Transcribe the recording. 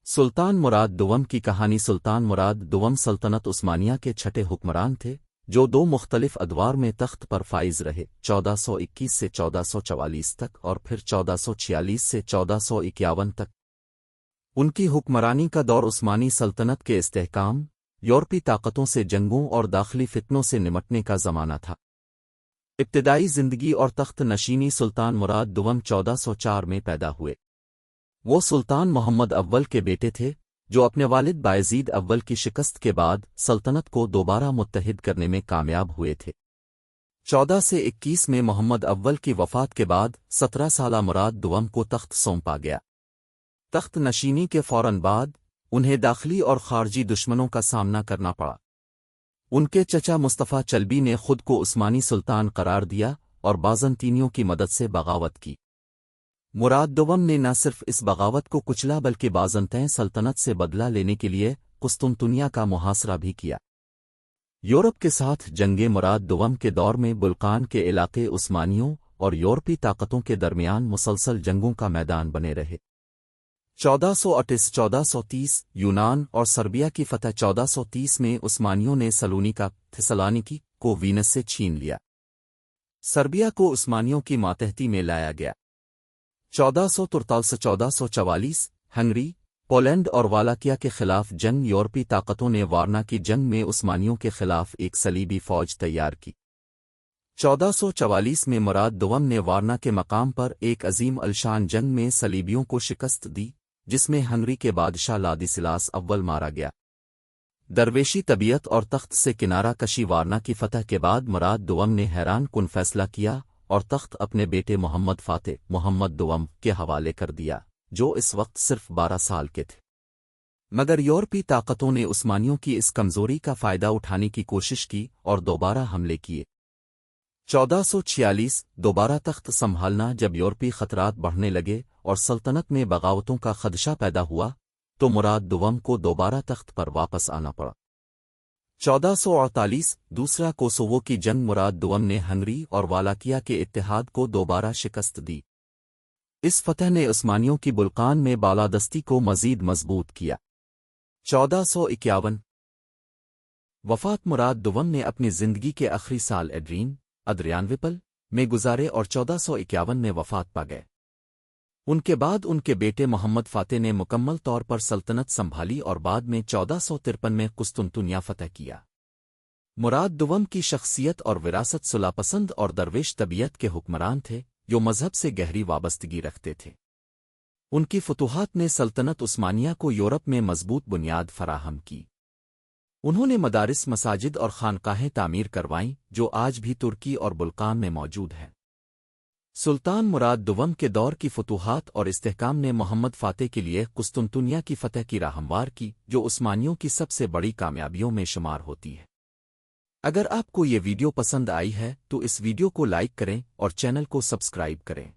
سلطان مراد دوم کی کہانی سلطان مراد دوم سلطنت عثمانیہ کے چھٹے حکمران تھے جو دو مختلف ادوار میں تخت پر فائز رہے 1421 سے 1444 تک اور پھر 1446 سے 1451 تک۔ ان کی حکمرانی کا دور عثمانی سلطنت کے استحکام، یورپی طاقتوں سے جنگوں اور داخلی فتنوں سے نمٹنے کا زمانہ تھا۔ ابتدائی زندگی اور تخت نشینی سلطان مراد دوم 1404 میں پیدا ہوئے۔ وہ سلطان محمد اول کے بیٹے تھے جو اپنے والد بایزید اول کی شکست کے بعد سلطنت کو دوبارہ متحد کرنے میں کامیاب ہوئے تھے۔ 14 سے 21 میں محمد اول کی وفات کے بعد 17 سالہ مراد دوم کو تخت سونپا گیا۔ تخت نشینی کے فوراً بعد انہیں داخلی اور خارجی دشمنوں کا سامنا کرنا پڑا۔ ان کے چچا مصطفیٰ چلبی نے خود کو عثمانی سلطان قرار دیا اور بازنطینیوں کی مدد سے بغاوت کی۔ مراد دوم نے نہ صرف اس بغاوت کو کچلا بلکہ بازنطین سلطنت سے بدلہ لینے کے لیے قسطنطنیہ کا محاصرہ بھی کیا۔ یورپ کے ساتھ جنگیں مراد دوم کے دور میں بلقان کے علاقے عثمانیوں اور یورپی طاقتوں کے درمیان مسلسل جنگوں کا میدان بنے رہے۔ 1428-1430 یونان اور سربیا کی فتح 1430 میں عثمانیوں نے سلونیکا تھیسالونیکی کو وینس سے چھین لیا۔ سربیا کو عثمانیوں کی ماتحتی میں لایا گیا۔ 1443-1444 ہنگری، پولینڈ اور والاکیا کے خلاف جنگ یورپی طاقتوں نے وارنا کی جنگ میں عثمانیوں کے خلاف ایک صلیبی فوج تیار کی۔ 1444 میں مراد دوم نے وارنا کے مقام پر ایک عظیم الشان جنگ میں صلیبیوں کو شکست دی جس میں ہنگری کے بادشاہ لادیسلاس اول مارا گیا۔ درویشی طبیعت اور تخت سے کنارہ کشی وارنا کی فتح کے بعد مراد دوم نے حیران کن فیصلہ کیا اور تخت اپنے بیٹے محمد فاتح محمد دوم کے حوالے کر دیا جو اس وقت صرف 12 سال کے تھے۔ مگر یورپی طاقتوں نے عثمانیوں کی اس کمزوری کا فائدہ اٹھانے کی کوشش کی اور دوبارہ حملے کیے۔ 1446 دوبارہ تخت سنبھالنا جب یورپی خطرات بڑھنے لگے اور سلطنت میں بغاوتوں کا خدشہ پیدا ہوا تو مراد دوم کو دوبارہ تخت پر واپس آنا پڑا۔ 1448 دوسرا کوسوو کی جنگ مراد دوم نے ہنگری اور والاکیا کے اتحاد کو دوبارہ شکست دی۔ اس فتح نے عثمانیوں کی بلقان میں بالادستی کو مزید مضبوط کیا۔ 1451 وفات مراد دوم نے اپنی زندگی کے آخری سال ادریانوپل میں گزارے اور 1451 میں وفات پا گئے۔ ان کے بعد ان کے بیٹے محمد فاتح نے مکمل طور پر سلطنت سنبھالی اور بعد میں 1453 میں قسطنطنیہ فتح کیا۔ مراد دوم کی شخصیت اور وراثت صلح پسند اور درویش طبیعت کے حکمران تھے جو مذہب سے گہری وابستگی رکھتے تھے۔ ان کی فتوحات نے سلطنت عثمانیہ کو یورپ میں مضبوط بنیاد فراہم کی۔ انہوں نے مدارس، مساجد اور خانقاہیں تعمیر کروائیں جو آج بھی ترکی اور بلقان میں موجود ہیں۔ سلطان مراد دوم کے دور کی فتوحات اور استحکام نے محمد فاتح کے لیے قسطنطنیہ کی فتح کی راہ ہموار کی جو عثمانیوں کی سب سے بڑی کامیابیوں میں شمار ہوتی ہے۔ اگر آپ کو یہ ویڈیو پسند آئی ہے تو اس ویڈیو کو لائک کریں اور چینل کو سبسکرائب کریں۔